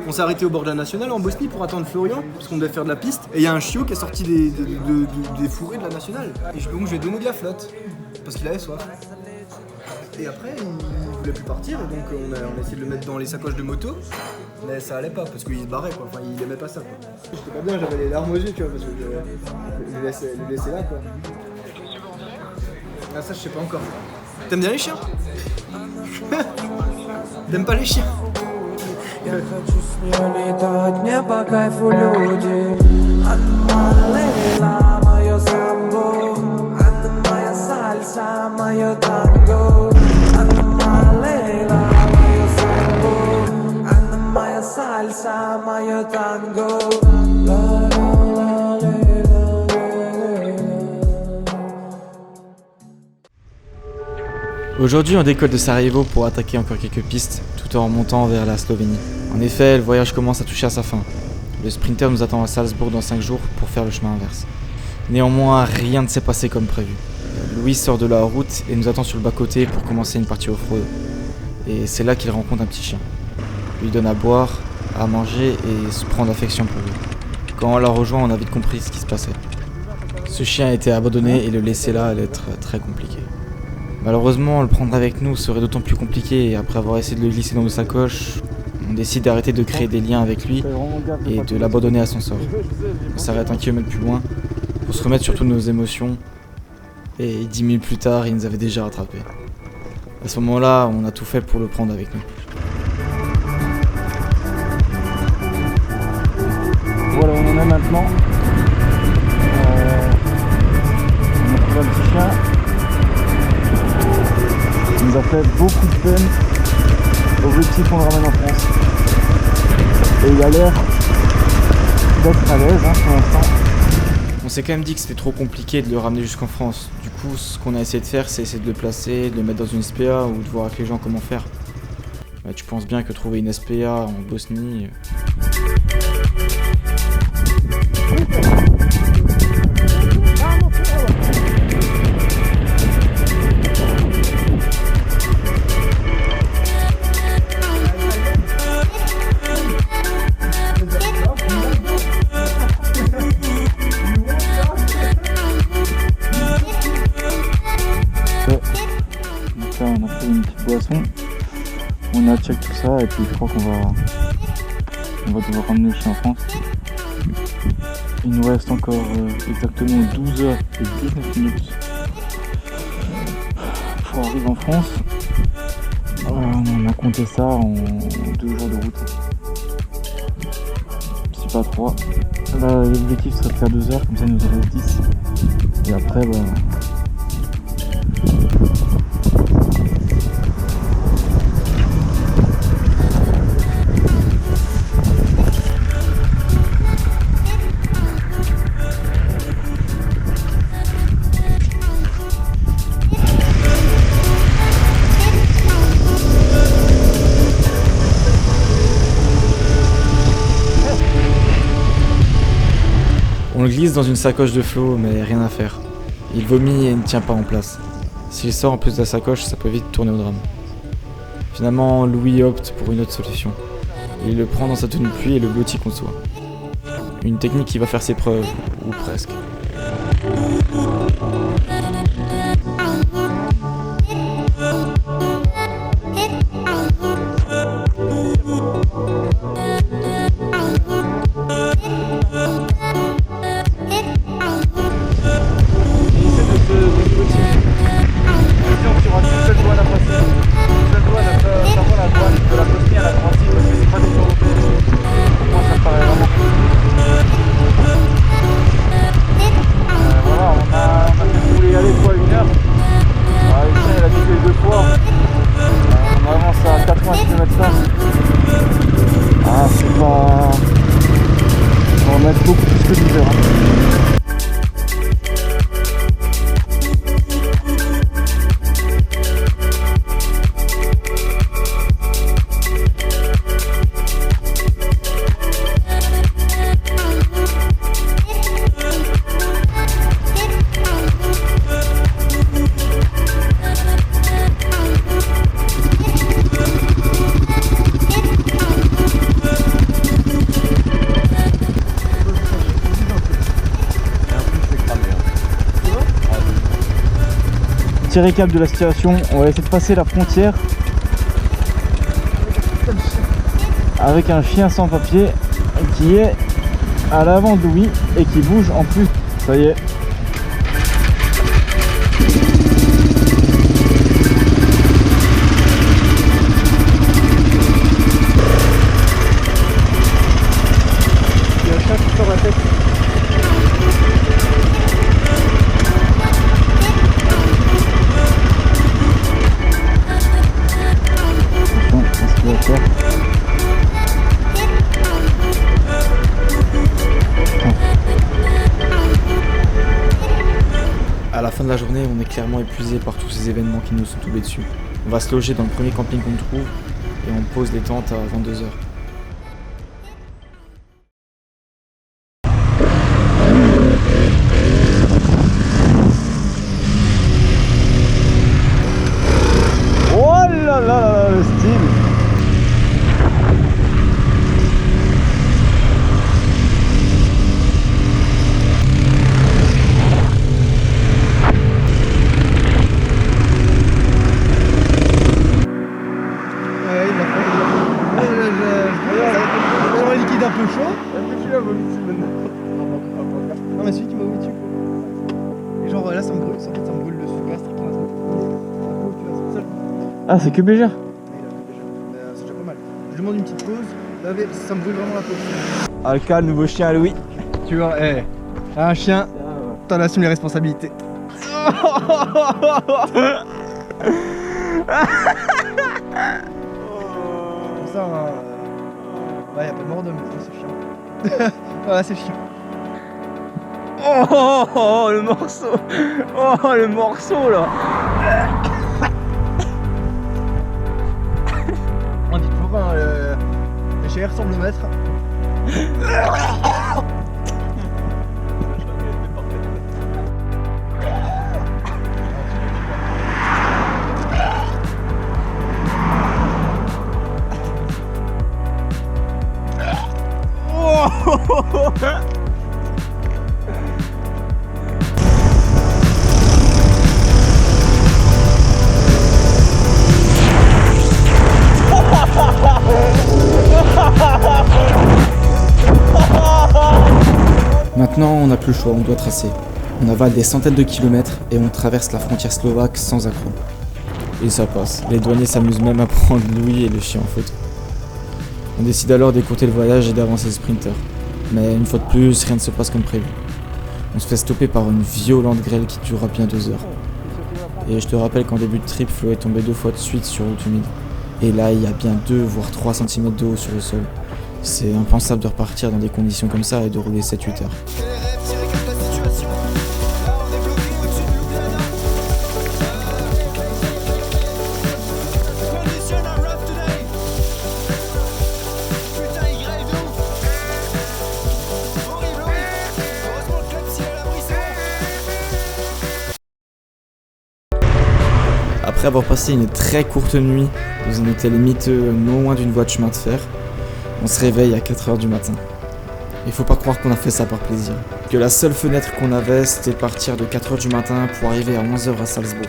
On s'est arrêté au bord de la nationale en Bosnie pour attendre Florian, parce qu'on devait faire de la piste. Et il y a un chiot qui est sorti des fourrés de la nationale. Et donc je lui ai donné de la flotte, parce qu'il avait soif. Et après, il voulait plus partir, et donc on a essayé de le mettre dans les sacoches de moto. Mais ça allait pas, parce qu'il se barrait quoi, enfin il aimait pas ça quoi. J'étais pas bien, j'avais les larmes aux yeux tu vois, parce que je le laissais là quoi. Ah ça je sais pas encore. T'aimes bien les chiens? T'aimes pas les chiens? Я хочу с ней летать, мне по кайфу люди. Она Лейла, моё самбо. Она моя сальса, моё танго. Она Лейла, моё самбо. Она моя сальса, моё танго. Aujourd'hui, on décolle de Sarajevo pour attaquer encore quelques pistes, tout en remontant vers la Slovénie. En effet, le voyage commence à toucher à sa fin. Le sprinter nous attend à Salzbourg dans 5 jours pour faire le chemin inverse. Néanmoins, rien ne s'est passé comme prévu. Louis sort de la route et nous attend sur le bas-côté pour commencer une partie off-road. Et c'est là qu'il rencontre un petit chien. Il lui donne à boire, à manger et se prend d'affection pour lui. Quand on l'a rejoint, on a vite compris ce qui se passait. Ce chien a été abandonné et le laisser là allait être très compliqué. Malheureusement, le prendre avec nous serait d'autant plus compliqué et après avoir essayé de le glisser dans nos sacoches, on décide d'arrêter de créer des liens avec lui et de l'abandonner à son sort. On s'arrête un kilomètre plus loin pour se remettre sur toutes nos émotions et 10 minutes plus tard, il nous avait déjà rattrapés. À ce moment-là, on a tout fait pour le prendre avec nous. Voilà, on en est maintenant. On a trouvé un petit chien. Il nous a fait beaucoup de peine. L'objectif, on le ramène en France. Et il a l'air d'être à l'aise pour l'instant. On s'est quand même dit que c'était trop compliqué de le ramener jusqu'en France. Du coup, ce qu'on a essayé de faire, c'est essayer de le placer, de le mettre dans une SPA ou de voir avec les gens comment faire. Bah, tu penses bien que trouver une SPA en Bosnie... On a fait une petite boisson, on a check tout ça et puis je crois qu'on va devoir ramener le chien en France. Il nous reste encore exactement 12 h et 19 minutes pour arriver en France. On a compté ça en 2 jours de route, si pas 3. Là l'objectif serait de faire 2 heures, comme ça il nous en reste 10. Et après On le glisse dans une sacoche de Flo, mais rien à faire. Il vomit et ne tient pas en place. S'il sort en plus de la sacoche, ça peut vite tourner au drame. Finalement, Louis opte pour une autre solution. Il le prend dans sa tenue de pluie et le blottit contre soi. Une technique qui va faire ses preuves, ou presque. Petit récap de la situation, on va essayer de passer la frontière avec un chien sans papier qui est à l'avant de Louis et qui bouge en plus. Ça y est. Il y a un chat qui sort la tête. Attention, qu'est-ce qu'il va faire? À la fin de la journée, on est clairement épuisé par tous ces événements qui nous sont tombés dessus. On va se loger dans le premier camping qu'on trouve et on pose les tentes à 22h. Oh là là, le style! Un liquide un peu chaud. Celui-là vomit dessus maintenant. Non mais celui qui m'a vomi dessus. Et genre là ça me brûle, en fait ça me brûle le sous-gastrique. Ah, c'est que Bégère? C'est déjà pas mal. Je demande une petite pause. Là, ça me brûle vraiment la peau. Alka, le nouveau chien à Louis. Tu vois, un chien, t'en assumes les responsabilités. Comme ça, ouais, y'a pas de mort d'homme, c'est chiant. Voilà, c'est chiant. Oh, le morceau! Oh, le morceau là! On dit toujours, le chien ressemble au maître. Maintenant, on n'a plus le choix, on doit tracer. On avale des centaines de kilomètres et on traverse la frontière slovaque sans accroc. Et ça passe. Les douaniers s'amusent même à prendre Louis et le chien en photo. On décide alors d'écourter le voyage et d'avancer le sprinter. Mais une fois de plus, rien ne se passe comme prévu. On se fait stopper par une violente grêle qui durera bien 2 heures. Et je te rappelle qu'en début de trip, Flo est tombé 2 fois de suite sur route humide. Et là, il y a bien 2 voire 3 cm d'eau sur le sol. C'est impensable de repartir dans des conditions comme ça et de rouler 7-8 heures. Après avoir passé une très courte nuit dans un hôtel miteux non loin d'une voie de chemin de fer, on se réveille à 4h du matin. Il faut pas croire qu'on a fait ça par plaisir. Que la seule fenêtre qu'on avait, c'était de partir de 4h du matin pour arriver à 11h à Salzbourg.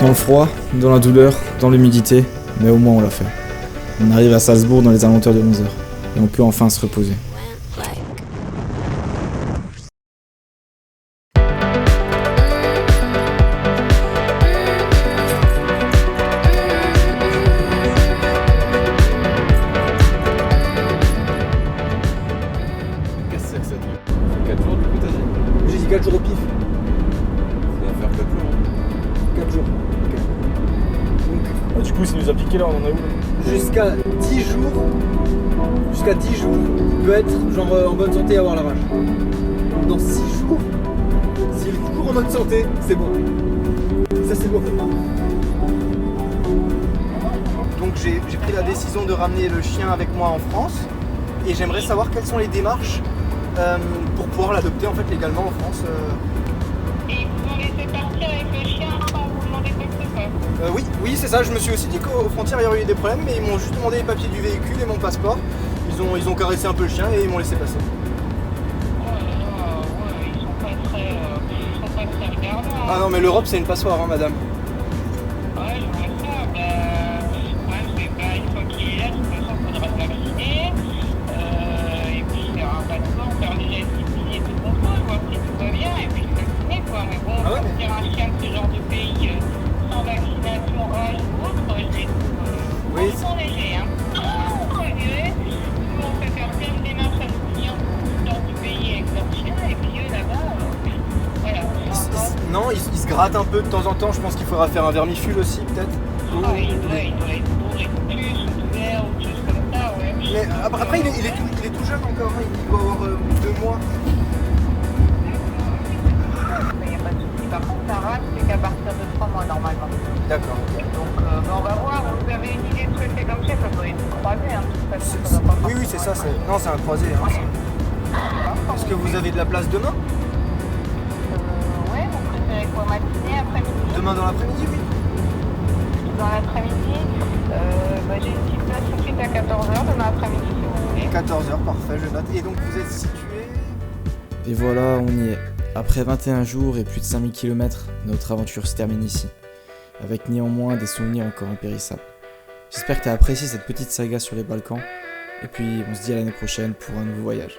Dans le froid, dans la douleur, dans l'humidité, mais au moins on l'a fait. On arrive à Salzbourg dans les alentours de 11h, et on peut enfin se reposer. Qu'est-ce que c'est que ça? 4 jours du coup t'as dit? J'ai dit 4 jours au pif. Ça va faire 4 jours. 4 jours. Du coup, s'il nous a piqué là, on en a où? Jusqu'à 10 jours. Jusqu'à 10 jours, on peut être genre en bonne santé et avoir la rage. Dans 6 jours, S'il est toujours en bonne santé, c'est bon. Ça c'est bon. Donc j'ai pris la décision de ramener le chien avec moi en France et j'aimerais savoir quelles sont les démarches pour pouvoir l'adopter en fait légalement en France. Et ils vous ont laissé partir avec le chien sans vous demander quoi que ce soit. Oui, c'est ça. Je me suis aussi dit qu'aux frontières il y aurait eu des problèmes, mais ils m'ont juste demandé les papiers du véhicule et mon passeport. Ils ont caressé un peu le chien et ils m'ont laissé passer. Ouais, ils sont pas très regardants. Ah non, mais l'Europe c'est une passoire, hein, madame. Ouais, je vois ça. Ouais, c'est pas une fois qu'il est là, de toute façon, il faudra se vacciner. Et puis faire un passeport, faire déjà une petite visite de contrôle, voir si tout va bien, et puis se vacciner, quoi. Mais bon, Ah ouais, sortir un chien de ce genre de pays sans vaccination, âge ou autre, je les trouve Oui. franchement légers, hein. Je dirais, nous, on fait faire plein de démarches à nos clients qui sortent du pays avec leurs chiens, et puis eux, là-bas, voilà. Non, ils se grattent un peu de temps en temps. Je pense qu'il faudra faire un vermifule aussi, peut-être. Ah, il doit être bourré de puces ou d'ouvert ou de choses comme ça, ouais. Mais après, il est tout jeune encore. Hein. Il doit avoir 2 mois. Il n'y a pas de souci. Par contre, ça rate, c'est qu'à partir de 3 mois normalement. D'accord. Ok. Donc, on va voir. Vous avez une idée de ce que c'est comme chien? Ça doit être croisé, hein. De toute façon, ça doit pas Oui, c'est ça. Non, c'est un croisé. Hein. Est-ce que vous avez de la place demain? Ouais, vous préférez quoi, matinée, après-midi? Demain dans l'après-midi, oui. Dans l'après-midi, j'ai une petite place tout de suite à 14h demain après-midi si vous voulez. 14h, parfait, je note. Et donc vous êtes situé... Et voilà, on y est. Après 21 jours et plus de 5000 km, notre aventure se termine ici, avec néanmoins des souvenirs encore impérissables. J'espère que tu as apprécié cette petite saga sur les Balkans, et puis on se dit à l'année prochaine pour un nouveau voyage.